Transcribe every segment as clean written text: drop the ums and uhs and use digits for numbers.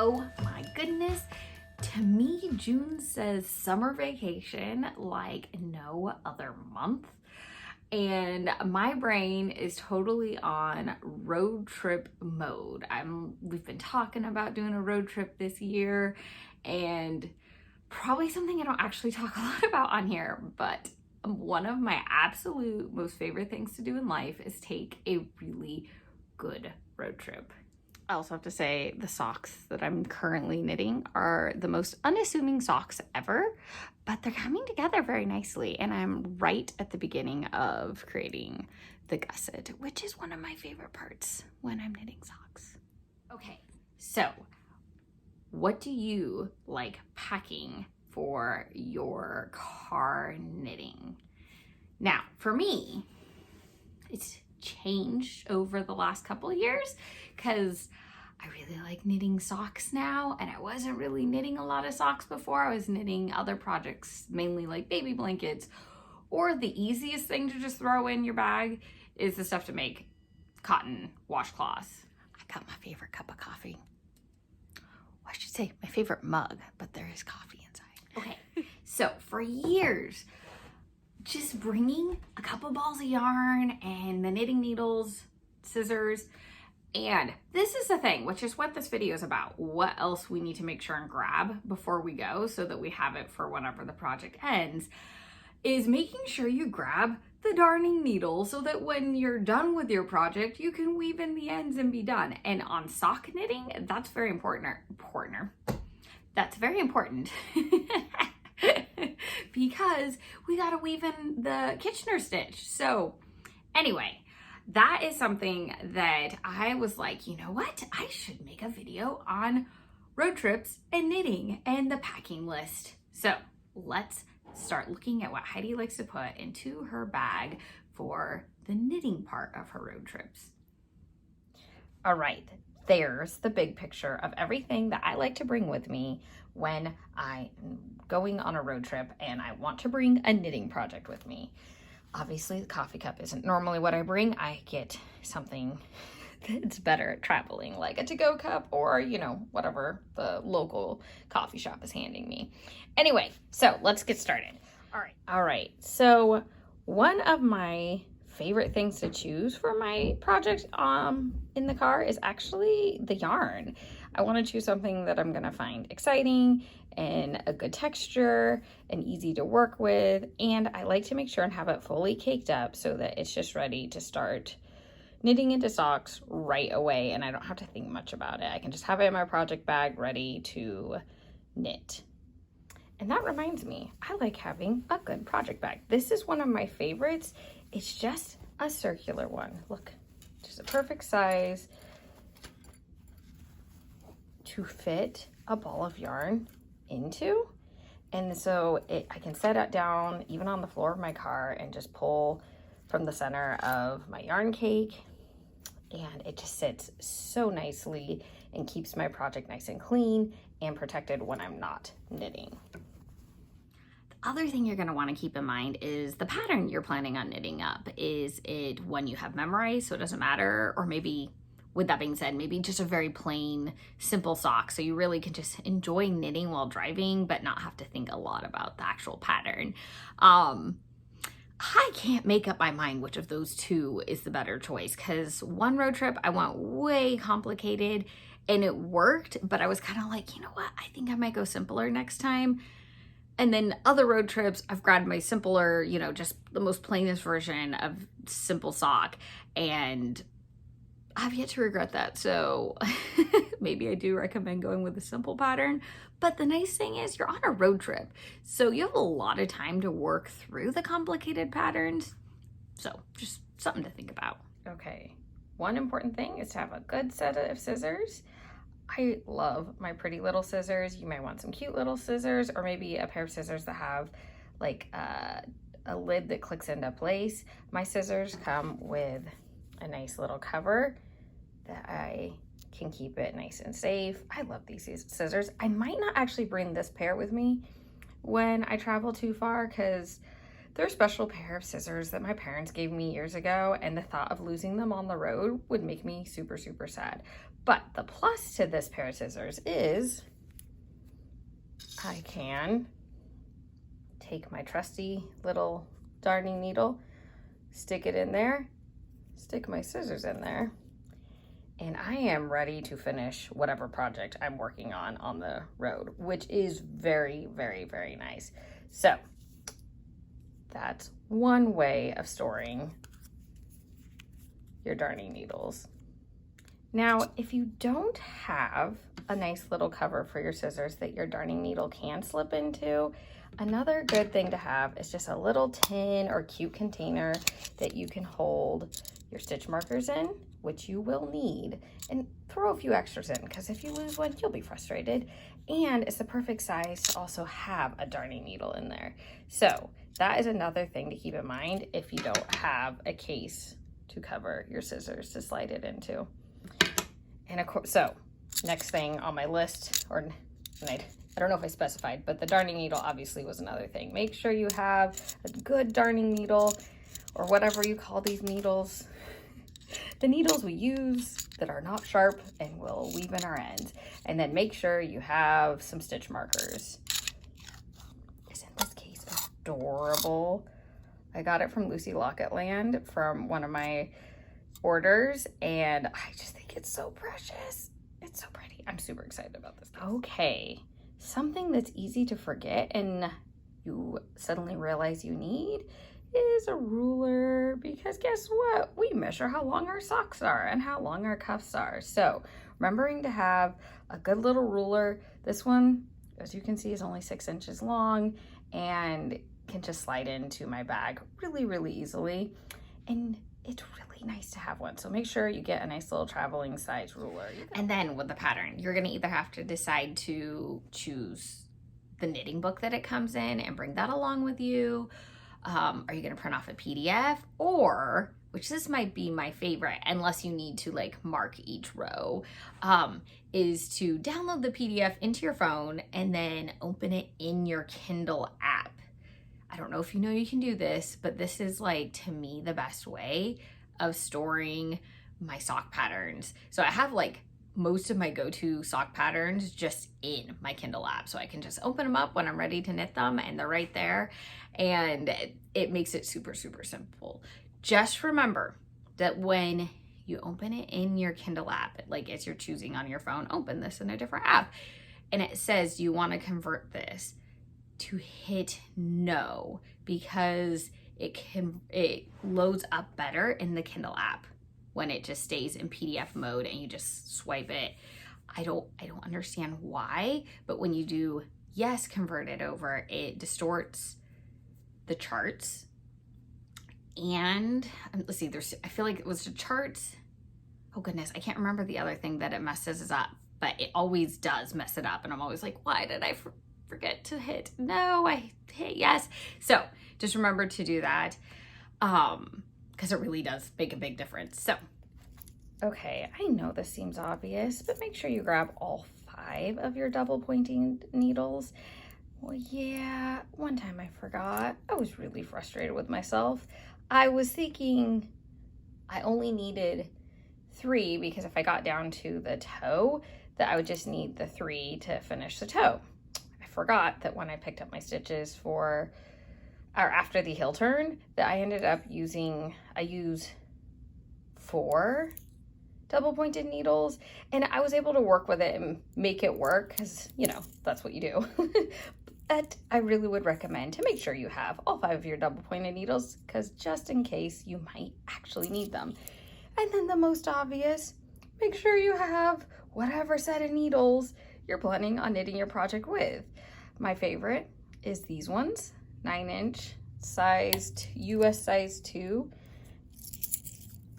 Oh my goodness. To me, June says summer vacation like no other month. And my brain is totally on road trip mode. We've been talking about doing a road trip this year, and probably something I don't actually talk a lot about on here, but one of my absolute most favorite things to do in life is take a really good road trip. I also have to say the socks that I'm currently knitting are the most unassuming socks ever, but they're coming together very nicely, and I'm right at the beginning of creating the gusset, which is one of my favorite parts when I'm knitting socks. Okay, so what do you like packing for your car knitting? Now, for me, it's changed over the last couple of years because I really like knitting socks now, and I wasn't really knitting a lot of socks before. I was knitting other projects, mainly like baby blankets, or the easiest thing to just throw in your bag is the stuff to make cotton washcloths. I got my favorite cup of coffee. I should say my favorite mug, but there is coffee inside. Okay, so for years, just bringing a couple balls of yarn and the knitting needles, scissors, and this is the thing, which is what this video is about. What else we need to make sure and grab before we go so that we have it for whenever the project ends, is making sure you grab the darning needle so that when you're done with your project, you can weave in the ends and be done. And on sock knitting, that's very important. That's very important. Because we gotta weave in the Kitchener stitch. So anyway, that is something that I was like, you know what? I should make a video on road trips and knitting and the packing list. So let's start looking at what Heidi likes to put into her bag for the knitting part of her road trips. All right, there's the big picture of everything that I like to bring with me when I'm going on a road trip and I want to bring a knitting project with me. Obviously, the coffee cup isn't normally what I bring. I get something that's better at traveling, like a to-go cup or, you know, whatever the local coffee shop is handing me. Anyway, so let's get started. All right. So one of my favorite things to choose for my project in the car is actually the yarn. I want to choose something that I'm going to find exciting and a good texture and easy to work with, and I like to make sure and have it fully caked up so that it's just ready to start knitting into socks right away, and I don't have to think much about it. I can just have it in my project bag ready to knit. And that reminds me, I like having a good project bag. This is one of my favorites. It's just a circular one. Look, just a perfect size to fit a ball of yarn into. And so I can set it down even on the floor of my car and just pull from the center of my yarn cake. And it just sits so nicely and keeps my project nice and clean and protected when I'm not knitting. The other thing you're going to want to keep in mind is the pattern you're planning on knitting up. Is it one you have memorized so it doesn't matter? Or maybe, with that being said, maybe just a very plain, simple sock so you really can just enjoy knitting while driving but not have to think a lot about the actual pattern. I can't make up my mind which of those two is the better choice, because one road trip I went way complicated and it worked, but I was kind of like, you know what, I think I might go simpler next time. And then other road trips, I've grabbed my simpler, you know, just the most plainest version of simple sock, and I've yet to regret that. So maybe I do recommend going with a simple pattern. But the nice thing is you're on a road trip, so you have a lot of time to work through the complicated patterns. So just something to think about. Okay, one important thing is to have a good set of scissors. I love my pretty little scissors. You might want some cute little scissors, or maybe a pair of scissors that have like a lid that clicks into place. My scissors come with a nice little cover that I can keep it nice and safe. I love these scissors. I might not actually bring this pair with me when I travel too far, because They're a special pair of scissors that my parents gave me years ago, and the thought of losing them on the road would make me super, super sad. But the plus to this pair of scissors is I can take my trusty little darning needle, stick it in there, stick my scissors in there, and I am ready to finish whatever project I'm working on the road, which is very, very, very nice. So that's one way of storing your darning needles. Now, if you don't have a nice little cover for your scissors that your darning needle can slip into, another good thing to have is just a little tin or cute container that you can hold your stitch markers in, which you will need, and throw a few extras in, because if you lose one, you'll be frustrated. And it's the perfect size to also have a darning needle in there. So that is another thing to keep in mind if you don't have a case to cover your scissors to slide it into. And of course, so next thing on my list, or I don't know if I specified, but the darning needle obviously was another thing. Make sure you have a good darning needle, or whatever you call these needles. The needles we use that are not sharp and will weave in our ends. And then make sure you have some stitch markers. Isn't this case adorable? I got it from Lucy Locketland from one of my orders, and I just think it's so precious. It's so pretty. I'm super excited about this case. Okay, something that's easy to forget and you suddenly realize you need is a ruler, because guess what? We measure how long our socks are and how long our cuffs are. So remembering to have a good little ruler. This one, as you can see, is only 6 inches long and can just slide into my bag really, really easily. And it's really nice to have one. So make sure you get a nice little traveling size ruler. And then with the pattern, you're gonna either have to decide to choose the knitting book that it comes in and bring that along with you. Are you gonna print off a PDF, or, which this might be my favorite, unless you need to like mark each row, is to download the PDF into your phone and then open it in your Kindle app. I don't know if you know you can do this, but this is like, to me, the best way of storing my sock patterns. So I have like most of my go-to sock patterns just in my Kindle app. So I can just open them up when I'm ready to knit them and they're right there. And it makes it super, super simple. Just remember that when you open it in your Kindle app, like as you're choosing on your phone, open this in a different app, and it says you want to convert this, to hit no, because it loads up better in the Kindle app when it just stays in PDF mode and you just swipe it. I don't understand why, but when you do yes, convert it over, it distorts the charts. And let's see, I feel like it was the charts. Oh goodness, I can't remember the other thing that it messes us up, but it always does mess it up. And I'm always like, why did I forget to hit no? I hit yes. So just remember to do that, because it really does make a big difference. So, okay, I know this seems obvious, but make sure you grab all 5 of your double pointing needles. Well, yeah, one time I forgot. I was really frustrated with myself. I was thinking I only needed 3, because if I got down to the toe, that I would just need the 3 to finish the toe. I forgot that when I picked up my stitches after the heel turn, that I ended up I use 4 double pointed needles, and I was able to work with it and make it work, because, you know, that's what you do. But I really would recommend to make sure you have all 5 of your double pointed needles, because just in case you might actually need them. And then the most obvious, make sure you have whatever set of needles you're planning on knitting your project with. My favorite is these ones, 9-inch, US size 2.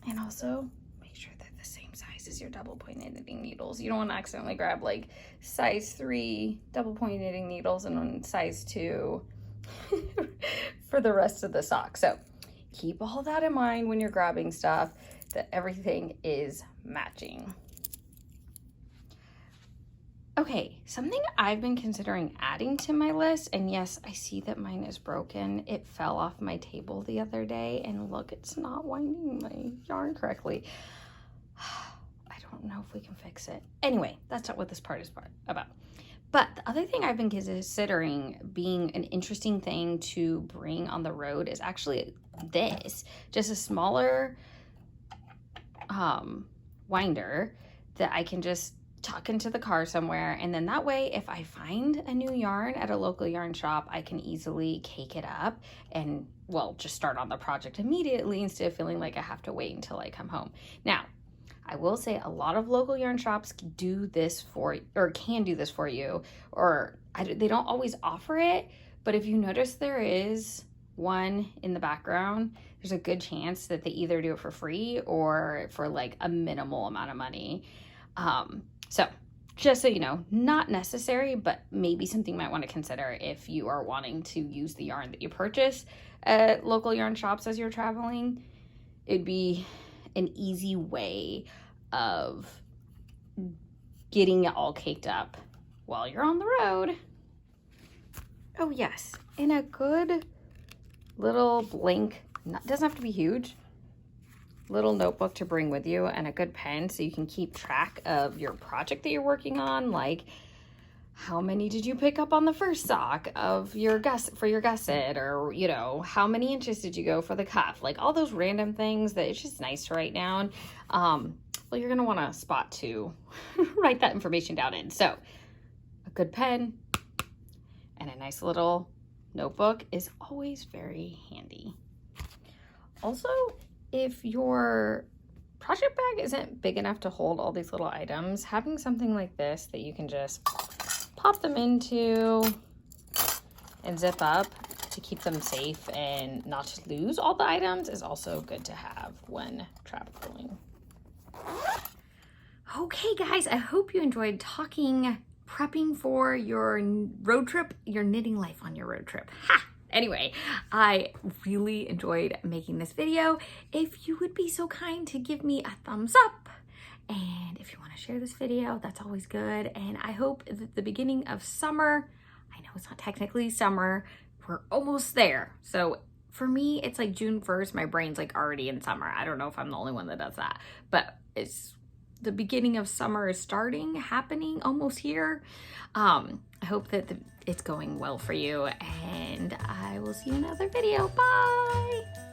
And also make sure they're the same size as your double pointed knitting needles. You don't want to accidentally grab like size 3 double pointed knitting needles and then size 2 for the rest of the sock. So keep all that in mind when you're grabbing stuff, that everything is matching. Okay, something I've been considering adding to my list, and yes, I see that mine is broken. It fell off my table the other day, and look, it's not winding my yarn correctly. I don't know if we can fix it. Anyway, that's not what this part is about. But the other thing I've been considering being an interesting thing to bring on the road is actually this, just a smaller winder that I can just tuck into the car somewhere, and then that way if I find a new yarn at a local yarn shop, I can easily cake it up and, well, just start on the project immediately instead of feeling like I have to wait until I come home. Now, I will say a lot of local yarn shops do this for, or can do this for you, or they don't always offer it, but if you notice there is one in the background, there's a good chance that they either do it for free or for like a minimal amount of money. So just so you know, not necessary, but maybe something you might want to consider if you are wanting to use the yarn that you purchase at local yarn shops as you're traveling. It'd be an easy way of getting it all caked up while you're on the road. Oh yes, and a good little blank, doesn't have to be huge, little notebook to bring with you, and a good pen so you can keep track of your project that you're working on, like how many did you pick up on the first sock of your for your gusset, or you know, how many inches did you go for the cuff, like all those random things that it's just nice to write down. Well, you're gonna want a spot to write that information down in, so a good pen and a nice little notebook is always very handy. Also, if your project bag isn't big enough to hold all these little items, having something like this that you can just pop them into and zip up to keep them safe and not to lose all the items is also good to have when traveling. Okay guys, I hope you enjoyed prepping for your road trip, your knitting life on your road trip. Ha! Anyway, I really enjoyed making this video. If you would be so kind to give me a thumbs up, and if you want to share this video, that's always good. And I hope that the beginning of summer, I know it's not technically summer, we're almost there. So for me, it's like June 1st, my brain's like already in summer. I don't know if I'm the only one that does that, but it's the beginning of summer is happening, almost here. I hope that it's going well for you, and I will see you in another video. Bye!